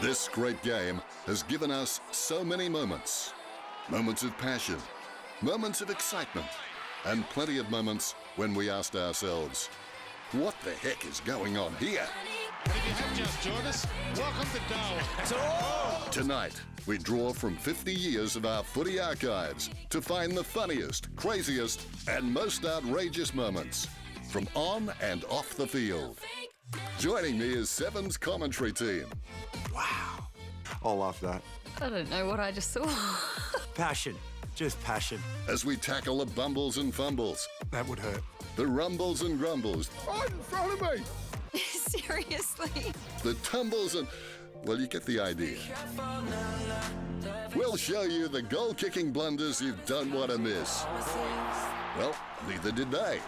This great game has given us so many moments. Moments of passion, moments of excitement, and plenty of moments when we asked ourselves, what the heck is going on here? And if you have just joined us, welcome to Darwin. Tonight, we draw from 50 years of our footy archives to find the funniest, craziest, and most outrageous moments from on and off the field. Joining me is Seven's commentary team. Wow. I love that. I don't know what I just saw. Passion. Just passion. As we tackle the bumbles and fumbles, That would hurt. the rumbles and grumbles, right in front of me, Seriously. the tumbles and, well, you get the idea. We'll show you the goal-kicking blunders you don't want to miss. Well, neither did they.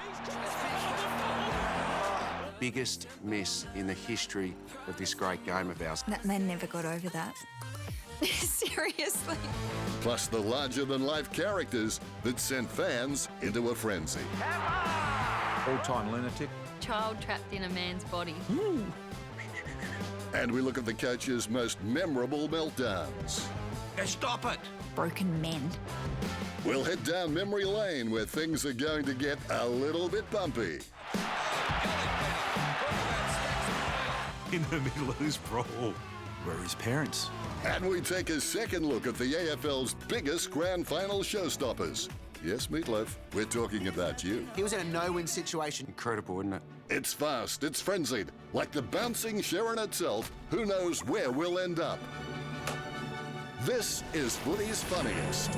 Biggest miss in the history of this great game of ours. That man never got over that. Seriously. Plus the larger-than-life characters that sent fans into a frenzy. All-time lunatic. Child trapped in a man's body. And we look at the coach's most memorable meltdowns. Stop it! Broken men. We'll head down memory lane where things are going to get a little bit bumpy. In the middle of this brawl were his parents. And we take a second look at the AFL's biggest grand final showstoppers. Yes, Meatloaf, we're talking about you. He was in a no-win situation. Incredible, isn't it? It's fast, it's frenzied, like the bouncing Sharon itself. Who knows where we'll end up? This is Footy's Funniest.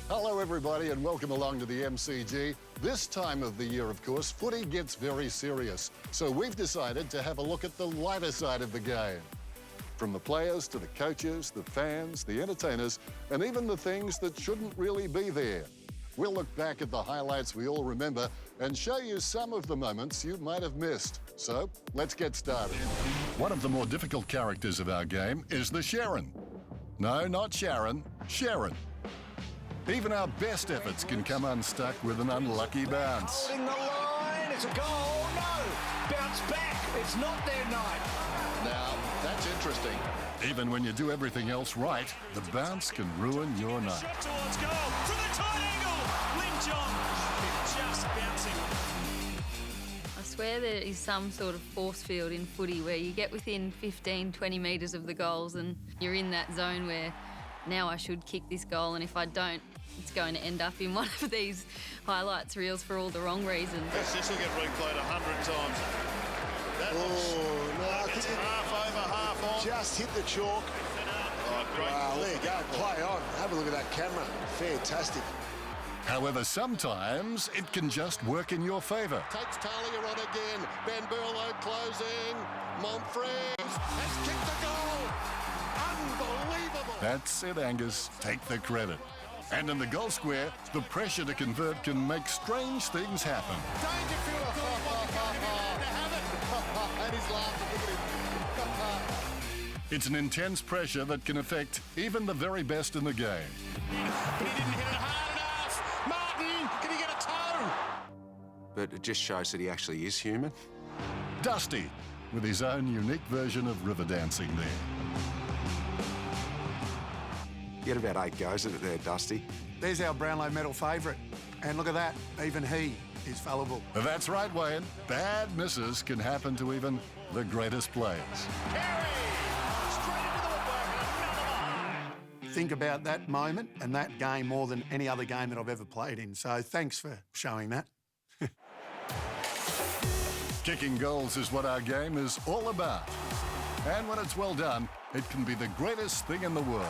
Hello, everybody, and welcome along to the MCG. This time of the year, of course, footy gets very serious. So we've decided to have a look at the lighter side of the game. From the players to the coaches, the fans, the entertainers, and even the things that shouldn't really be there. We'll look back at the highlights we all remember and show you some of the moments you might have missed. So let's get started. One of the more difficult characters of our game is the Sharon. No, not Sharon, Sharon. Even our best efforts can come unstuck with an unlucky bounce. Holding the line, it's a goal, no! Bounce back, it's not their night. Now, that's interesting. Even when you do everything else right, the bounce can ruin your night. Shot towards goal from the tight angle. Lin John just bouncing. I swear there is some sort of force field in footy where you get within 15, 20 metres of the goals and you're in that zone where now I should kick this goal, and if I don't, it's going to end up in one of these highlights reels for all the wrong reasons. This will get replayed 100 times. That looks it's half over, half on. Just hit the chalk. Oh, great. Wow, there you go. Play on. Have a look at that camera. Fantastic. However, sometimes it can just work in your favour. Takes Talia on again. Ben Burlow closing. Monfries has kicked the goal. Unbelievable. That's it, Angus. Take the credit. And in the goal square, the pressure to convert can make strange things happen. Dangerfield thought he wasn't going to be allowed to have it. And he's laughing. Look at him. It's an intense pressure that can affect even the very best in the game. But he didn't hit it hard enough. Martin, can he get a toe? But it just shows that he actually is human. Dusty, with his own unique version of river dancing there. You had about 8 goes at it there, Dusty. There's our Brownlow medal favourite. And look at that. Even he is fallible. That's right, Wayne. Bad misses can happen to even the greatest players. Carey, straight into the woodwork, and another one. Think about that moment and that game more than any other game that I've ever played in. So thanks for showing that. Kicking goals is what our game is all about. And when it's well done, it can be the greatest thing in the world.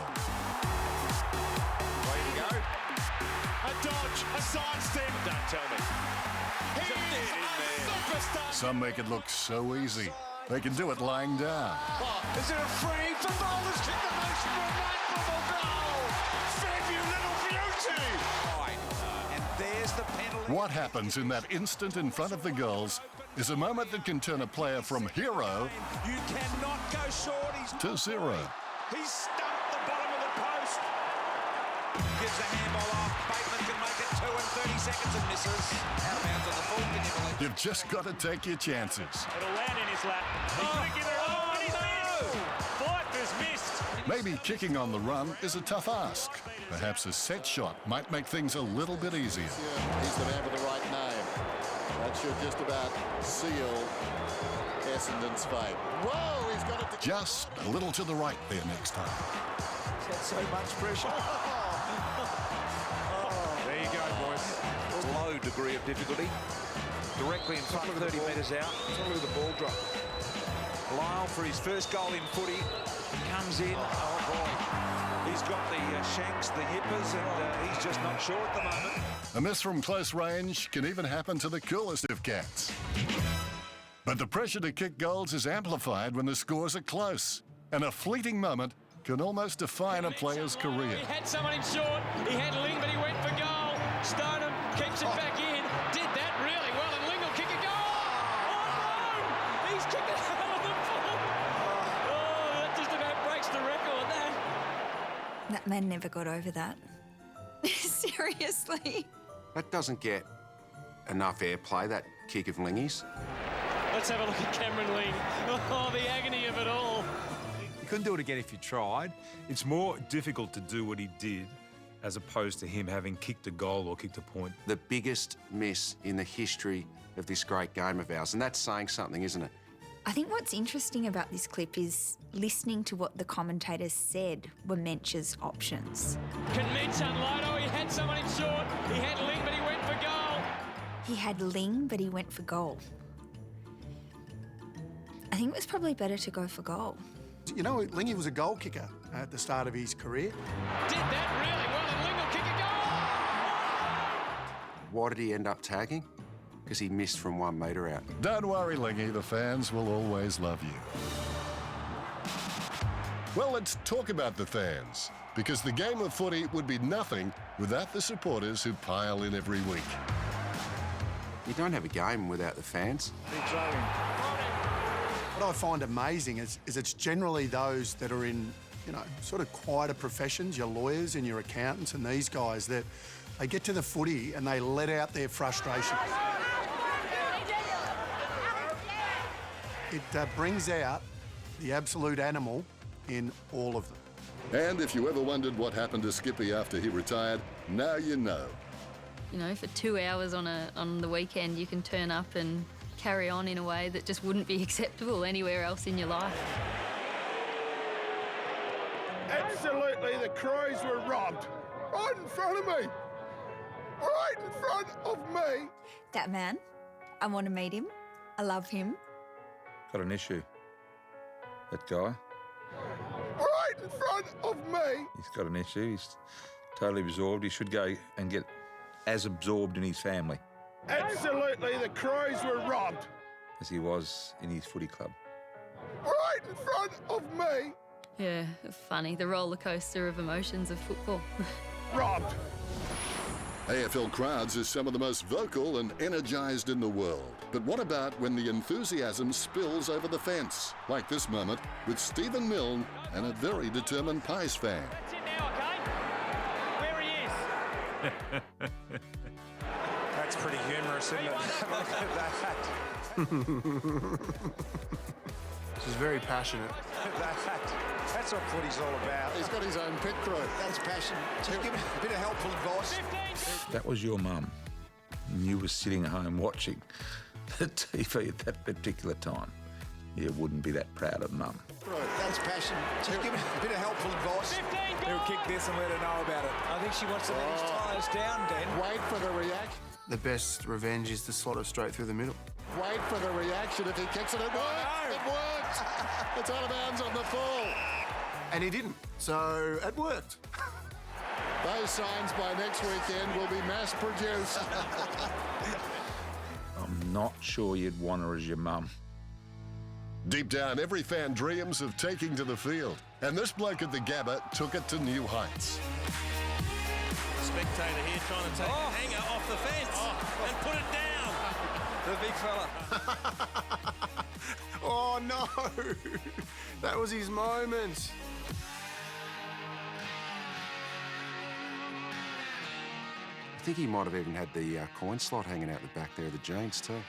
A dodge, a sidestep. Don't tell me. He's a superstar. Some make it look so easy. They can do it lying down. Oh, is it a free for Bowler's kick the most remarkable goal? Fairview little beauty. And there's the penalty. What happens in that instant in front of the goals is a moment that can turn a player from hero You cannot go short. to zero. He's stumped the bottom of the post. Gives the handball off. Bateman can make it 2 and 30 seconds and misses. Out of bounds on the full. Can you believe it? You've just got to take your chances. It'll land in his lap. He's going to give it and he's missed. Pfeiffer's missed. Maybe kicking on the run is a tough ask. Perhaps a set shot might make things a little bit easier. He's the man with the right name. That should just about seal Essendon's fate. Whoa, he's got it. Just a little to the right there next time. He's had so much pressure. There you go, boys. Low degree of difficulty. Directly in front, 30 metres out. Look at the ball drop. Lyle for his first goal in footy. Comes in. Oh, boy. He's got the shanks, the yippers, and he's just not sure at the moment. A miss from close range can even happen to the coolest of cats. But the pressure to kick goals is amplified when the scores are close, and a fleeting moment can almost define a player's career. He had someone in short, he had Ling, but he went for goal. Stoneham keeps it back in, did that really well, and Ling will kick a goal. Oh no! He's kicked it out of the full. Oh, that just about breaks the record, that. That man never got over that. Seriously. That doesn't get enough airplay, that kick of Lingy's. Let's have a look at Cameron Ling. Oh, the agony of it all. You couldn't do it again if you tried. It's more difficult to do what he did as opposed to him having kicked a goal or kicked a point. The biggest miss in the history of this great game of ours, and that's saying something, isn't it? I think what's interesting about this clip is listening to what the commentators said were Mench's options. Can Mench unload? Oh, he had someone in short. He had Ling, but he went for goal. He had Ling, but he went for goal. I think it was probably better to go for goal. You know, Lingy was a goal kicker at the start of his career. Did that really well, and Ling will kick a goal. Why did he end up tagging? Because he missed from 1 metre out. Don't worry, Lingy, the fans will always love you. Well, let's talk about the fans, because the game of footy would be nothing without the supporters who pile in every week. You don't have a game without the fans. What I find amazing is it's generally those that are in, you know, sort of quieter professions, your lawyers and your accountants and these guys, that they get to the footy and they let out their frustrations. It brings out the absolute animal in all of them. And if you ever wondered what happened to Skippy after he retired, now you know. You know, for 2 hours on the weekend, you can turn up and carry on in a way that just wouldn't be acceptable anywhere else in your life. Absolutely, the Crows were robbed. Right in front of me. Right in front of me. That man, I want to meet him. I love him. Got an issue. That guy. Right in front of me. He's got an issue. He's totally absorbed. He should go and get as absorbed in his family Absolutely, the Crows were robbed. as he was in his footy club. Right in front of me. Yeah, funny, the roller coaster of emotions of football. Robbed. AFL crowds are some of the most vocal and energised in the world. But what about when the enthusiasm spills over the fence? Like this moment with Stephen Milne and a very determined Pies fan. That's it now, okay? Where he is. That's pretty humorous, isn't it? Look at that. This is very passionate. That's what footy's all about. He's got his own pit crew. That's passion. Just give it a bit of helpful advice. 15. That was your mum. And you were sitting at home watching the TV at that particular time. You wouldn't be that proud of mum. That's passion. Just give it a bit of helpful advice. 15 He'll goal. kick this and let her know about it. I think she wants to let his tyres down, Dan. Wait for the reaction. The best revenge is to slot it straight through the middle. Wait for the reaction if he kicks it. It worked. It worked. It's out of bounds on the full. And he didn't, so it worked. Those signs by next weekend will be mass produced. I'm not sure you'd want her as your mum. Deep down, every fan dreams of taking to the field. And this bloke at the Gabba took it to new heights. Spectator here trying to take a hanger off the fence and put it down. The big fella. Oh, no. That was his moment. I think he might have even had the coin slot hanging out the back there of the jeans too.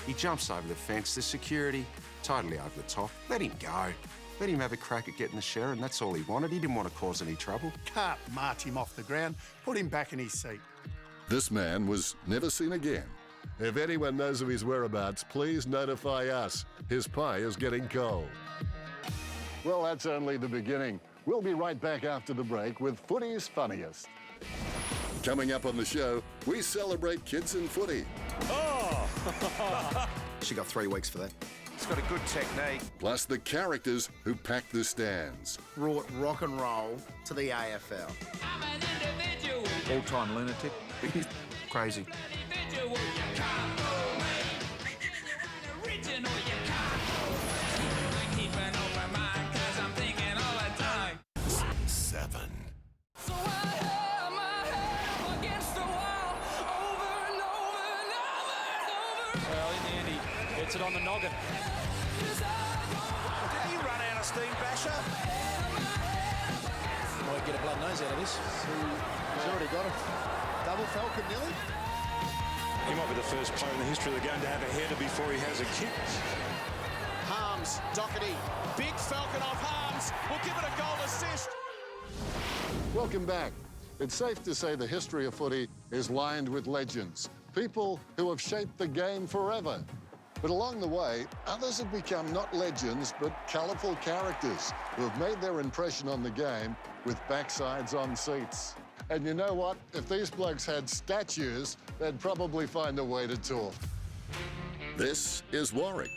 He jumps over the fence, the security, totally over the top. Let him go. Let him have a crack at getting the share, and that's all he wanted. He didn't want to cause any trouble. Can't march him off the ground. Put him back in his seat. This man was never seen again. If anyone knows of his whereabouts, please notify us. His pie is getting cold. Well, that's only the beginning. We'll be right back after the break with Footy's Funniest. Coming up on the show, we celebrate kids in footy. She got 3 weeks for that. He's got a good technique. Plus the characters who pack the stands. Brought rock and roll to the AFL. All-time lunatic. Crazy. Seven. Well, in the end, he gets it on the noggin. Did he run out of steam, Basher? Might get a blood nose out of this. He's already got it. Double Falcon nearly. He might be the first player in the history of the game to have a header before he has a kick. Harms, Doherty. Big Falcon off Harms. Will give it a goal assist. Welcome back. It's safe to say the history of footy is lined with legends, people who have shaped the game forever. But along the way, others have become not legends, but colourful characters who have made their impression on the game with backsides on seats. And you know what? If these blokes had statues, they'd probably find a way to talk. This is Warwick.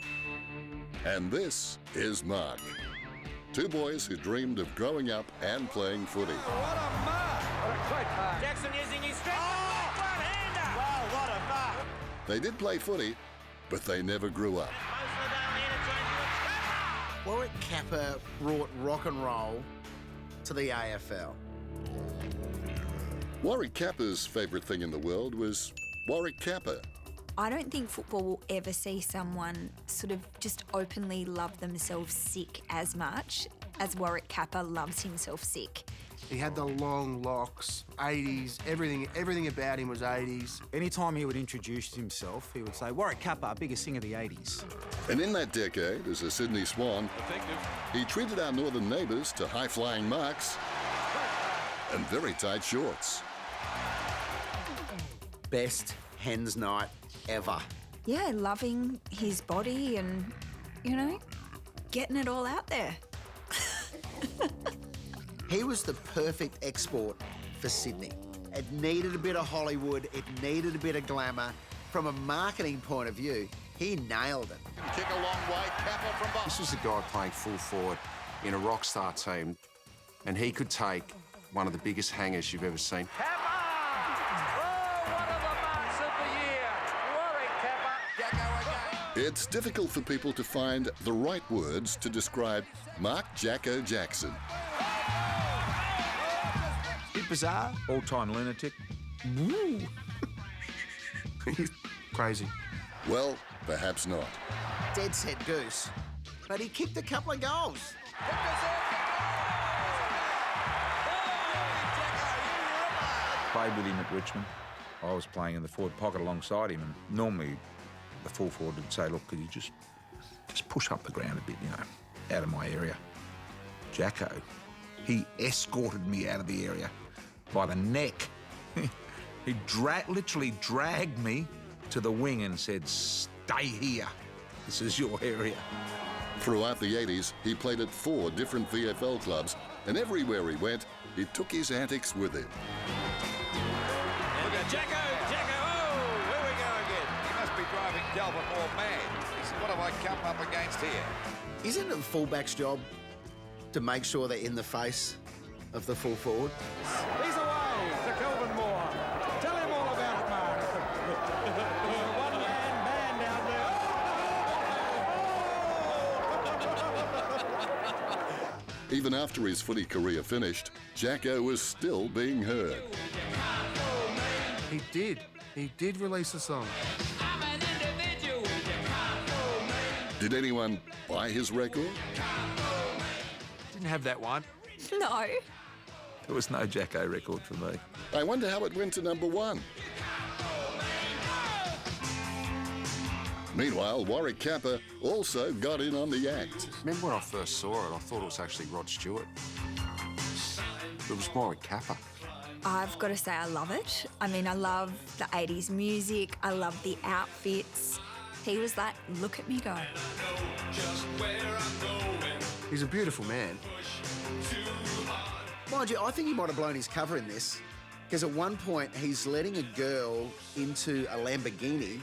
And this is Mark. Two boys who dreamed of growing up and playing footy. What a mark! What a great mark. Jackson using his strength. One-hander. Wow, what a mark. They did play footy, but they never grew up. Warwick Kappa brought rock and roll to the AFL. Warwick Kappa's favourite thing in the world was Warwick Kappa. I don't think football will ever see someone sort of just openly love themselves sick as much as Warwick Kappa loves himself sick. He had the long locks, 80s, everything about him was 80s. Anytime he would introduce himself, he would say, Warwick Kappa, biggest singer of the 80s. And in that decade, as a Sydney Swan, he treated our northern neighbours to high-flying marks and very tight shorts. Best hens night ever. Yeah, loving his body and, you know, getting it all out there. He was the perfect export for Sydney. It needed a bit of Hollywood, it needed a bit of glamour. From a marketing point of view, he nailed it. Kick a long way, Kappa from behind. This was a guy playing full forward in a rock star team, and he could take one of the biggest hangers you've ever seen. It's difficult for people to find the right words to describe Mark Jacko Jackson. Bit bizarre. All-time lunatic. Woo! He's crazy. Well, perhaps not. Dead set goose. But he kicked a couple of goals. Played with him at Richmond. I was playing in the forward pocket alongside him, and normally the full forward would say, look, could you just push up the ground a bit, you know, out of my area. Jacko, he escorted me out of the area by the neck. He literally dragged me to the wing and said, stay here. This is your area. Throughout the 80s, he played at 4 different VFL clubs, and everywhere he went, he took his antics with him. Look at Jacko, oh, here we go again. He must be driving Delbert more mad. What have I come up against here? Isn't it the fullback's job to make sure they're in the face of the full forward? He's away to Kelvin Moore. Tell him all about it, Mark. One-man band down there. Even after his footy career finished, Jacko was still being heard. He did release a song. Did anyone buy his record? Didn't have that one. No. There was no Jacko record for me. I wonder how it went to number 1. Meanwhile, Warwick Kappa also got in on the act. Remember when I first saw it, I thought it was actually Rod Stewart. It was Warwick Kappa. I've got to say I love it. I mean, I love the 80s music. I love the outfits. He was like, look at me go. He's a beautiful man. Mind you, I think he might have blown his cover in this, because at one point he's letting a girl into a Lamborghini.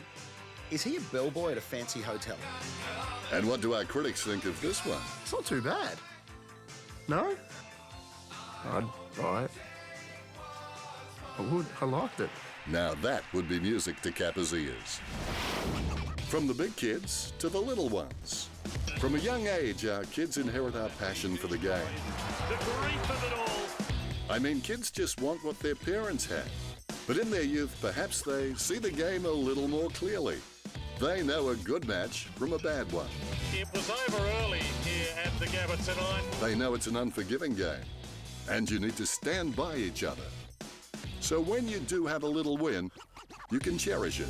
Is he a bellboy at a fancy hotel? And what do our critics think of this one? It's not too bad. No? I'd buy it. I would. I liked it. Now that would be music to Kappa's ears. From the big kids to the little ones. From a young age, our kids inherit our passion for the game. The grief of it all. I mean, kids just want what their parents had. But in their youth, perhaps they see the game a little more clearly. They know a good match from a bad one. It was over early here at the Gabba tonight. They know it's an unforgiving game, and you need to stand by each other. So when you do have a little win, you can cherish it.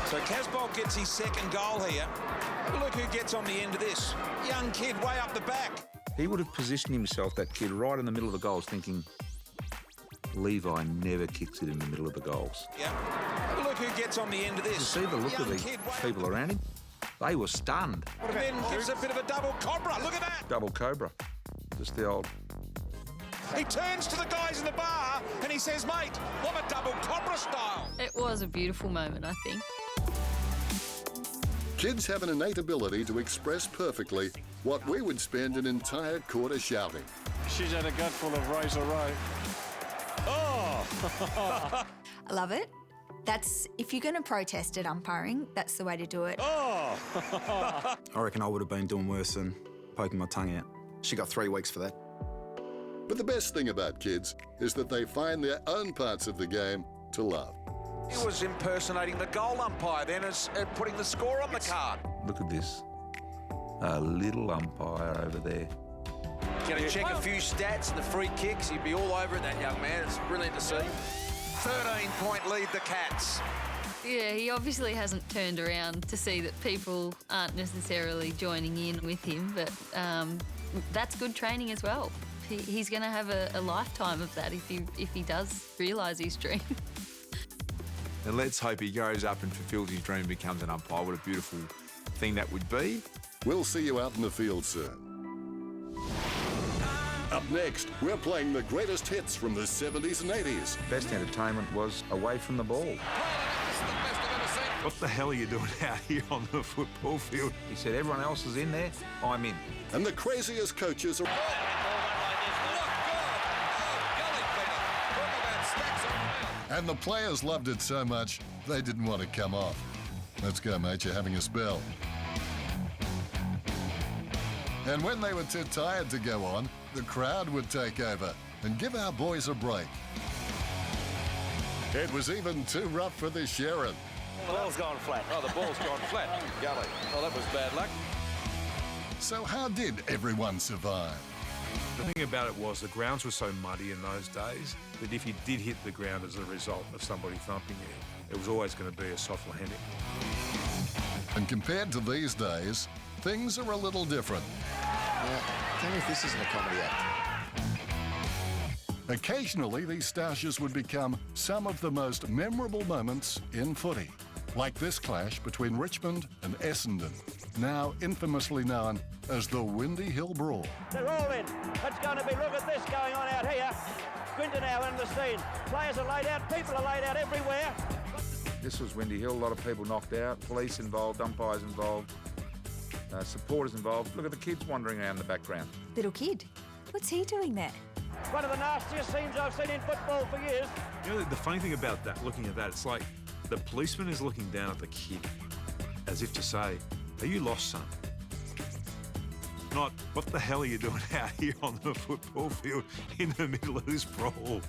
So Casbolt gets his second goal here. Look who gets on the end of this. Young kid way up the back. He would have positioned himself, that kid, right in the middle of the goals, thinking, Levi never kicks it in the middle of the goals. Yeah. Look who gets on the end of this. You see the look of the people around him? They were stunned. And then gives a bit of a double cobra. Look at that. Double cobra. Just the old... He turns to the guys in the bar and he says, mate, what a double cobra style. It was a beautiful moment, I think. Kids have an innate ability to express perfectly what we would spend an entire quarter shouting. She's had a gutful of Razor Ray. Oh! I love it. That's, if you're going to protest at umpiring, that's the way to do it. Oh! I reckon I would have been doing worse than poking my tongue out. She got 3 weeks for that. But the best thing about kids is that they find their own parts of the game to love. He was impersonating the goal umpire then as putting the score on the card. Look at this. A little umpire over there. Going to check a few stats and the free kicks. He'd be all over it, that young man. It's brilliant to see. 13-point lead, the Cats. Yeah, he obviously hasn't turned around to see that people aren't necessarily joining in with him, but that's good training as well. He's going to have a lifetime of that if he does realise his dream. And let's hope he grows up and fulfills his dream and becomes an umpire. What a beautiful thing that would be. We'll see you out in the field soon. Up next, we're playing the greatest hits from the 70s and 80s. Best entertainment was away from the ball. What the hell are you doing out here on the football field? He said, everyone else is in there, I'm in. And the craziest coaches are... And the players loved it so much, they didn't want to come off. Let's go, mate, you're having a spell. And when they were too tired to go on, the crowd would take over and give our boys a break. It was even too rough for the Sharon. The ball's gone flat. Oh, the ball's gone flat. Gully. Oh, that was bad luck. So how did everyone survive? The thing about it was the grounds were so muddy in those days that if you did hit the ground as a result of somebody thumping you, it was always going to be a soft landing. And compared to these days, things are a little different. Now, tell me if this isn't a comedy act. Occasionally, these stoushes would become some of the most memorable moments in footy, like this clash between Richmond and Essendon, now infamously known as the Windy Hill Brawl. They're all in. It's going to be, look at this going on out here. Quinton now in the scene. Players are laid out, people are laid out everywhere. This was Windy Hill, a lot of people knocked out, police involved, umpires involved, supporters involved. Look at the kids wandering around in the background. Little kid, what's he doing there? One of the nastiest scenes I've seen in football for years. You know, the funny thing about that, looking at that, it's like the policeman is looking down at the kid as if to say, are you lost, son? Not, what the hell are you doing out here on the football field in the middle of this brawl?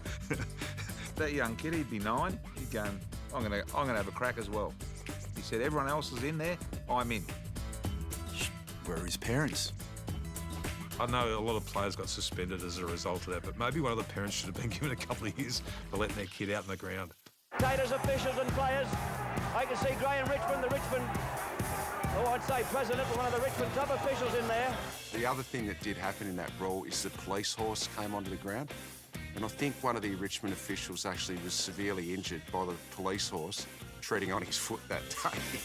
That young kid, he'd be 9, he'd go, I'm gonna have a crack as well. He said, everyone else is in there, I'm in. Where are his parents? I know a lot of players got suspended as a result of that, but maybe one of the parents should have been given a couple of years for letting their kid out in the ground. Spectators, officials and players. I can see Graham Richmond, I'd say president, one of the Richmond top officials in there. The other thing that did happen in that brawl is the police horse came onto the ground. And I think one of the Richmond officials actually was severely injured by the police horse treading on his foot that day.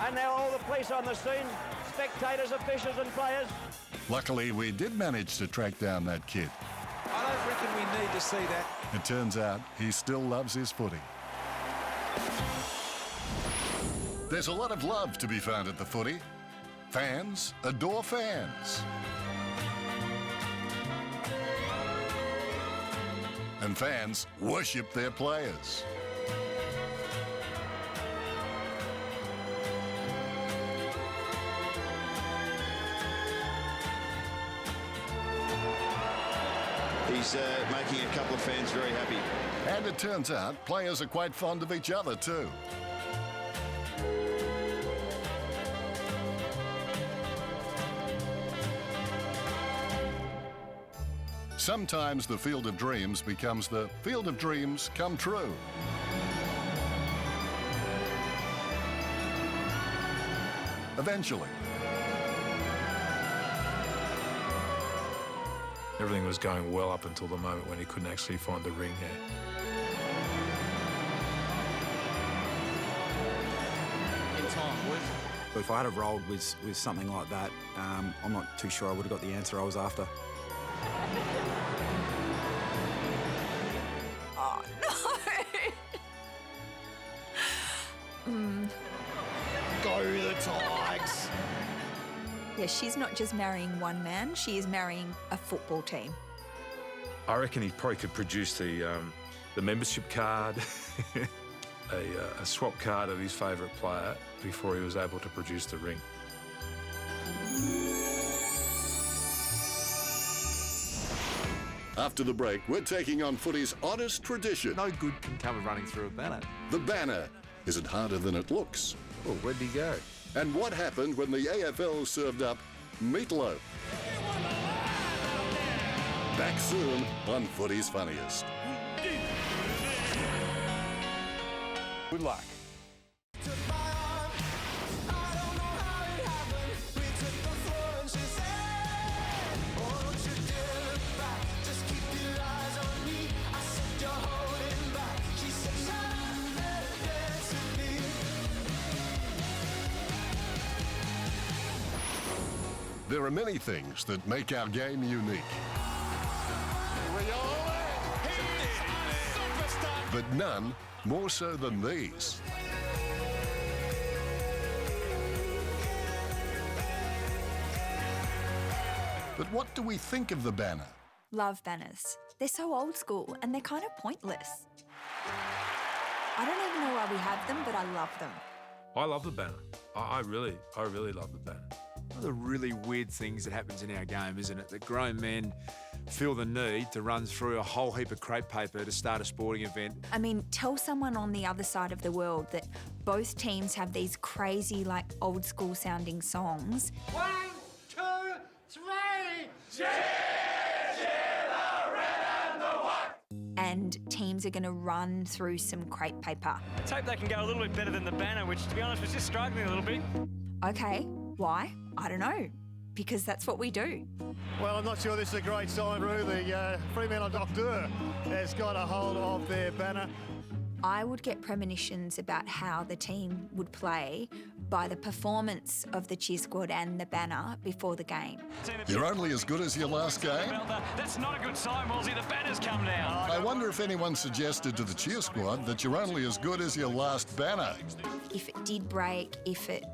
And now all the police on the scene, spectators, officials and players. Luckily, we did manage to track down that kid. I don't reckon we need to see that. It turns out he still loves his footy. There's a lot of love to be found at the footy. Fans adore fans. And fans worship their players. He's making a couple of fans very happy. And it turns out players are quite fond of each other too. Sometimes the Field of Dreams becomes the Field of Dreams come true. Eventually. Everything was going well up until the moment when he couldn't actually find the ring there. In time, boys. If I had have rolled with something like that, I'm not too sure I would have got the answer I was after. Oh, no! Go the Tigers! Yeah, she's not just marrying one man, she is marrying a football team. I reckon he probably could produce the membership card, a swap card of his favourite player before he was able to produce the ring. After the break, we're taking on footy's oddest tradition. No good can come of running through a banner. The banner. Is it harder than it looks? Oh, where'd he go? And what happened when the AFL served up meatloaf? Back soon on Footy's Funniest. Good luck. There are many things that make our game unique. But none more so than these. But what do we think of the banner? Love banners. They're so old school and they're kind of pointless. I don't even know why we have them, but I love them. I love the banner. I really love the banner. One of the really weird things that happens in our game, isn't it? That grown men feel the need to run through a whole heap of crepe paper to start a sporting event. I mean, tell someone on the other side of the world that both teams have these crazy, like, old school sounding songs. 1, 2, 3! And teams are going to run through some crepe paper. Let's hope they can go a little bit better than the banner, which, to be honest, was just struggling a little bit. Okay, why? I don't know. Because that's what we do. Well, I'm not sure this is a great sign, Roo. The Fremantle Docteur has got a hold of their banner. I would get premonitions about how the team would play by the performance of the cheer squad and the banner before the game. You're only as good as your last game? That's not a good sign, Wolsey. The banner's come down. I wonder if anyone suggested to the cheer squad that you're only as good as your last banner. If it did break, if it,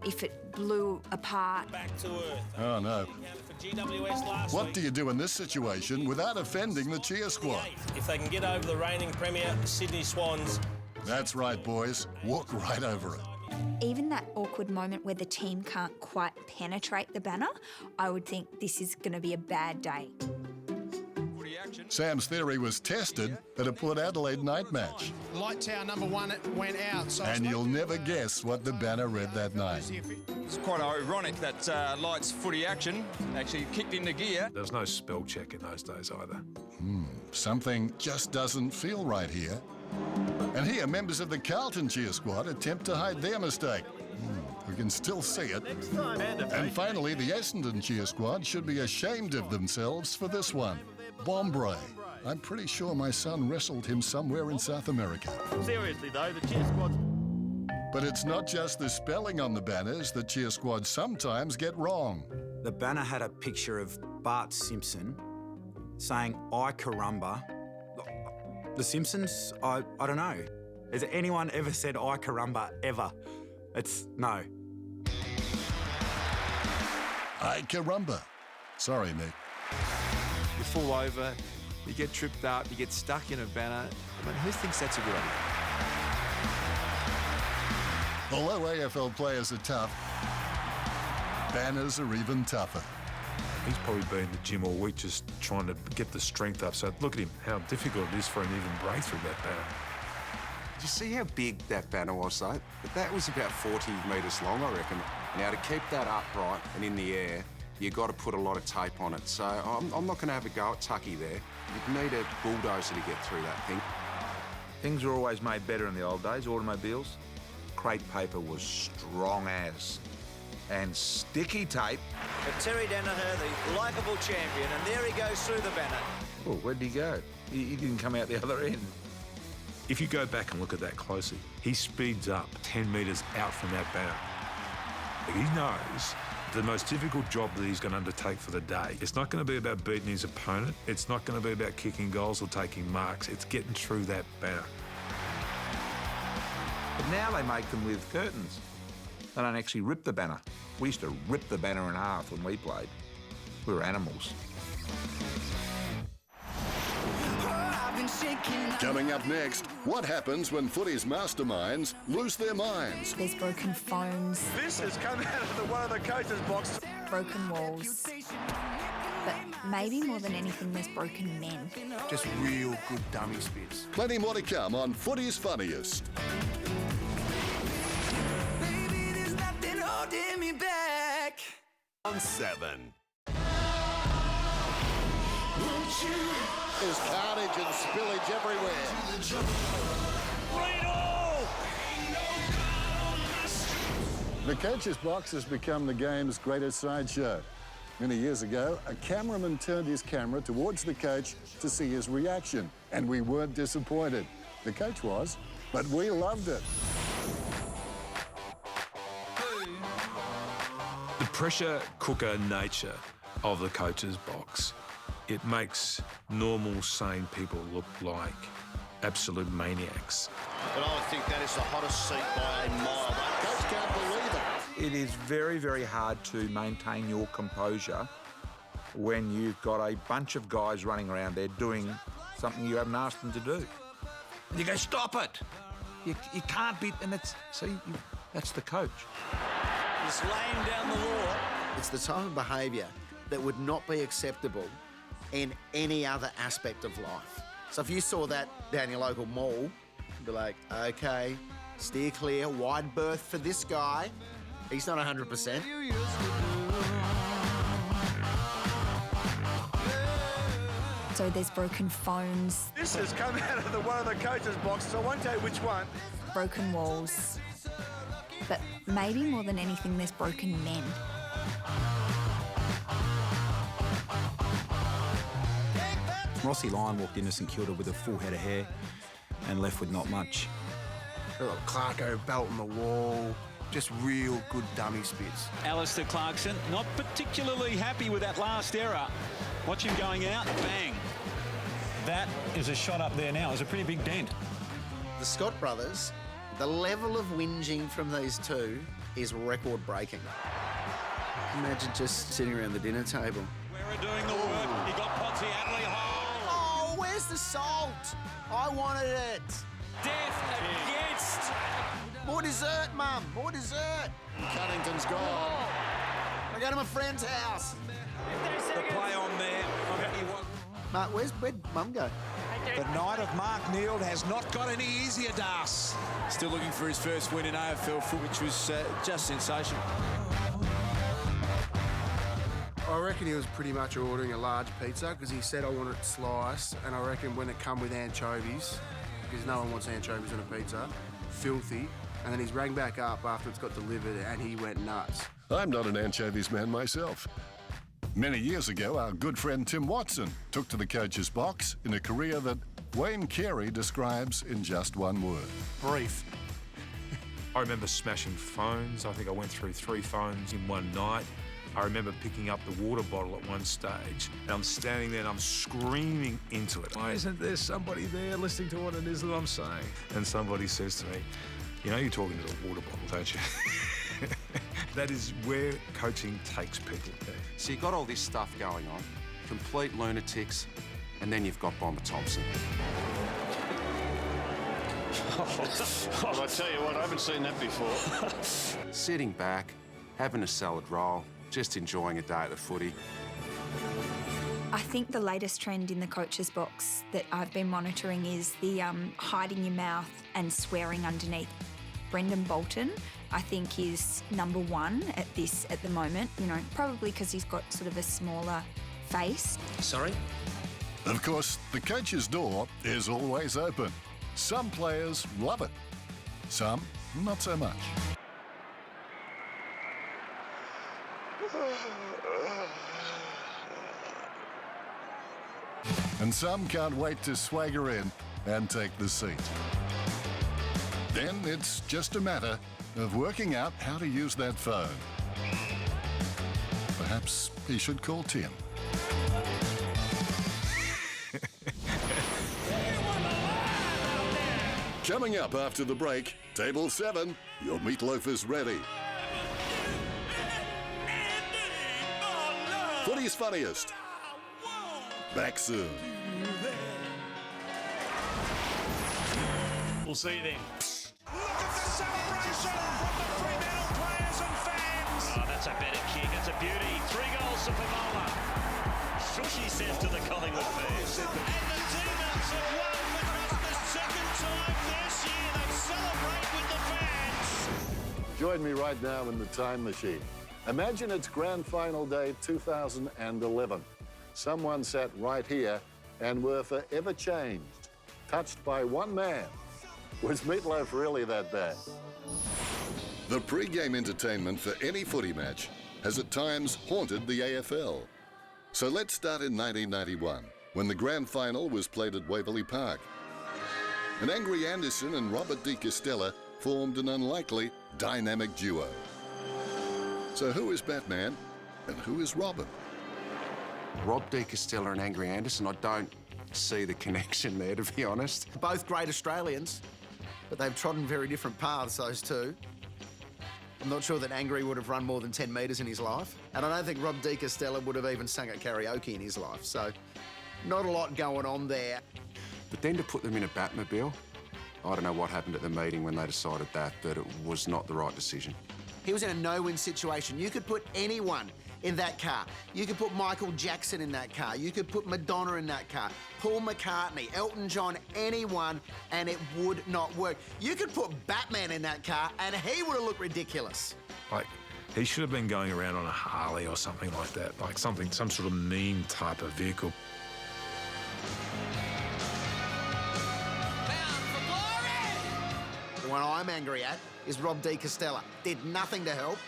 if it blew apart. Back to earth. Oh, no. For GWS last What week. do you do in this situation without offending the cheer squad? If they can get over the reigning premier, Sydney Swans. That's right, boys. Walk right over it. Even that awkward moment where the team can't quite penetrate the banner, I would think this is going to be a bad day. Sam's theory was tested at a Port Adelaide night match. Light tower number 1 went out. So And you'll never guess what the banner read that night. It's quite ironic that Light's footy action actually kicked into gear. There was no spell check in those days either. Something just doesn't feel right here. And here, members of the Carlton cheer squad attempt to hide their mistake. We can still see it. And finally, the Essendon cheer squad should be ashamed of themselves for this one. Bombray. I'm pretty sure my son wrestled him somewhere in South America. Seriously, though, the cheer squad's... But it's not just the spelling on the banners that cheer squads sometimes get wrong. The banner had a picture of Bart Simpson saying, I carumba. The Simpsons? I don't know. Has anyone ever said I carumba ever? It's no. I carumba. Sorry, Nick. You fall over, you get tripped up, you get stuck in a banner. I mean, who thinks that's a good idea? Although AFL players are tough, banners are even tougher. He's probably been in the gym all week just trying to get the strength up. So look at him, how difficult it is for him to even break through that banner. Did you see how big that banner was, though? That was about 40 metres long, I reckon. Now, to keep that upright and in the air, you've got to put a lot of tape on it. So I'm not going to have a go at Tucky there. You'd need a bulldozer to get through that thing. Things were always made better in the old days, automobiles. Crate paper was strong as. And sticky tape. But Terry Danaher, the likeable champion, and there he goes through the banner. Oh, where'd he go? He didn't come out the other end. If you go back and look at that closely, he speeds up 10 metres out from that banner. He knows the most difficult job that he's going to undertake for the day. It's not going to be about beating his opponent. It's not going to be about kicking goals or taking marks. It's getting through that banner. But now they make them with curtains. They don't actually rip the banner. We used to rip the banner in half when we played. We were animals. Coming up next, what happens when footy's masterminds lose their minds? There's broken phones. This has come out of one of the coach's box. Broken walls. But maybe more than anything, there's broken men. Just real good dummy spits. Plenty more to come on Footy's Funniest. Baby, there's nothing holding me back. On 7. There's carnage and spillage everywhere. The coach's box has become the game's greatest sideshow. Many years ago, a cameraman turned his camera towards the coach to see his reaction, and we weren't disappointed. The coach was, but we loved it. The pressure cooker nature of the coach's box, it makes normal, sane people look like absolute maniacs. But I think that is the hottest seat by a mile. The coach can't believe it. It is very, very hard to maintain your composure when you've got a bunch of guys running around there doing something you haven't asked them to do. And you go, stop it! You can't be... And that's the coach. He's laying down the law. It's the type of behaviour that would not be acceptable in any other aspect of life. So if you saw that down your local mall, you'd be like, OK, steer clear, wide berth for this guy. He's not 100%. So there's broken phones. This has come out of one of the coach's boxes. I won't tell you which one. Broken walls. But maybe more than anything, there's broken men. Rossi Lyon walked into St Kilda with a full head of hair and left with not much. Little Clarko belt on the wall. Just real good dummy spits. Alistair Clarkson, not particularly happy with that last error. Watch him going out, bang. That is a shot up there now. It's a pretty big dent. The Scott brothers, the level of whinging from these two is record-breaking. Imagine just sitting around the dinner table. We're doing the work. He got Ponzi Adley home. Oh, where's the salt? I wanted it. Death against. More dessert, Mum. More dessert. Cunnington's gone. I go to my friend's house. The play on there. I bet he was. Mark, where'd Mum go? The night of Mark Neild has not got any easier, Das. Still looking for his first win in AFL foot, which was just sensational. I reckon he was pretty much ordering a large pizza because he said I want it sliced, and I reckon when it come with anchovies, because no one wants anchovies on a pizza, filthy, and then he's rang back up after it's got delivered and he went nuts. I'm not an anchovies man myself. Many years ago, our good friend Tim Watson took to the coach's box in a career that Wayne Carey describes in just one word. Brief. I remember smashing phones. I think I went through 3 phones in one night. I remember picking up the water bottle at one stage, and I'm standing there and I'm screaming into it. Why isn't there somebody there listening to what it is that I'm saying? And somebody says to me, you know, you're talking to the water bottle, don't you? That is where coaching takes people. So you've got all this stuff going on, complete lunatics, and then you've got Bomber Thompson. Well, I tell you what, I haven't seen that before. Sitting back, having a salad roll, just enjoying a day at the footy. I think the latest trend in the coach's box that I've been monitoring is the hiding your mouth and swearing underneath. Brendan Bolton, I think, is number 1 at the moment, you know, probably because he's got sort of a smaller face. Sorry? Of course, the coach's door is always open. Some players love it, some not so much. And some can't wait to swagger in and take the seat. Then it's just a matter of working out how to use that phone. Perhaps he should call Tim. Coming up after the break, Table 7, your meatloaf is ready. Footy's funniest. Back soon. We'll see you then. Look at the celebration from the Fremantle players and fans. Oh, that's a better kick. It's a beauty. 3 goals to Pomola. Shushi says to the Collingwood fans. And the Demons have won for just the second time this year. They celebrate with the fans. Join me right now in the time machine. Imagine it's grand final day 2011. Someone sat right here and were forever changed, touched by one man. Was Meatloaf really that bad? The pre-game entertainment for any footy match has at times haunted the AFL. So let's start in 1991, when the grand final was played at Waverley Park. And Angry Anderson and Robert De Castella formed an unlikely dynamic duo. So who is Batman and who is Robin? Rob De Castella and Angry Anderson, I don't see the connection there, to be honest. Both great Australians, but they've trodden very different paths, those two. I'm not sure that Angry would have run more than 10 metres in his life, and I don't think Rob De Castella would have even sung at karaoke in his life, so not a lot going on there. But then to put them in a Batmobile, I don't know what happened at the meeting when they decided that, but it was not the right decision. He was in a no-win situation. You could put anyone in that car. You could put Michael Jackson in that car. You could put Madonna in that car. Paul McCartney, Elton John, anyone, and it would not work. You could put Batman in that car and he would have looked ridiculous. Like, he should have been going around on a Harley or something like that, like some sort of meme type of vehicle. The one I'm angry at is Rob De Castella. Did nothing to help.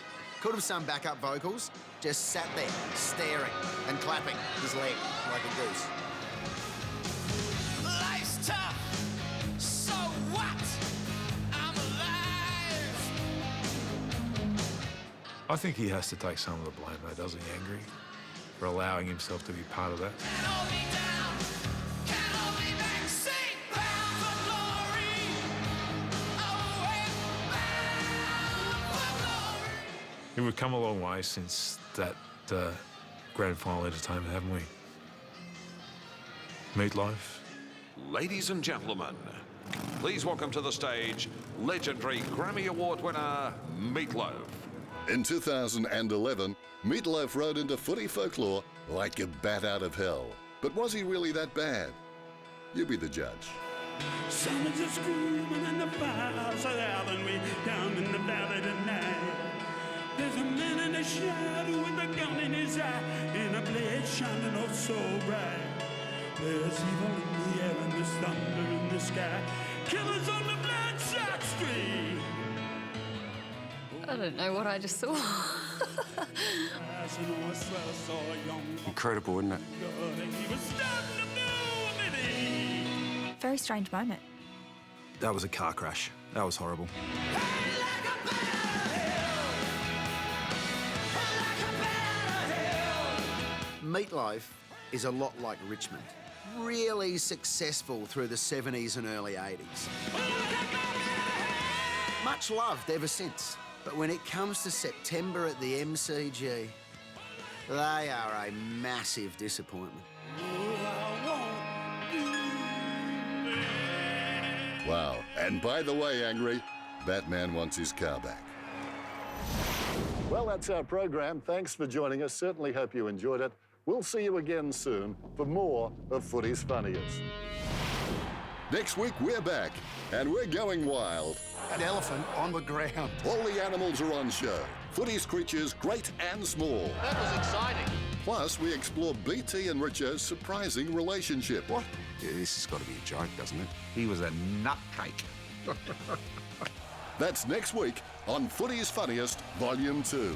Could have sung backup vocals. Just sat there, staring and clapping his leg like a goose. Life's tough, so what? I'm alive. I think he has to take some of the blame, though, doesn't he, Angry, for allowing himself to be part of that. We've come a long way since that grand final entertainment, haven't we? Meatloaf. Ladies and gentlemen, please welcome to the stage legendary Grammy Award winner, Meatloaf. In 2011, Meatloaf rode into footy folklore like a bat out of hell. But was he really that bad? You be the judge. Someone's a screaming and the fires are out and we down in the valley tonight. There's a man in a shadow with a gun in his eye and a blade shining oh so bright. There's evil in the air and there's thunder in the sky. Killers on the bloodshot street. I don't know what I just saw. Incredible, isn't it? Very strange moment. That was a car crash. That was horrible. Meatloaf is a lot like Richmond. Really successful through the 70s and early 80s. Much loved ever since. But when it comes to September at the MCG, they are a massive disappointment. Wow. And by the way, Angry, Batman wants his car back. Well, that's our program. Thanks for joining us. Certainly hope you enjoyed it. We'll see you again soon for more of Footy's Funniest. Next week, we're back, and we're going wild. An elephant on the ground. All the animals are on show. Footy's creatures, great and small. That was exciting. Plus, we explore BT and Richo's surprising relationship. What? Yeah, this has got to be a joke, doesn't it? He was a nutcake. That's next week on Footy's Funniest, Volume 2.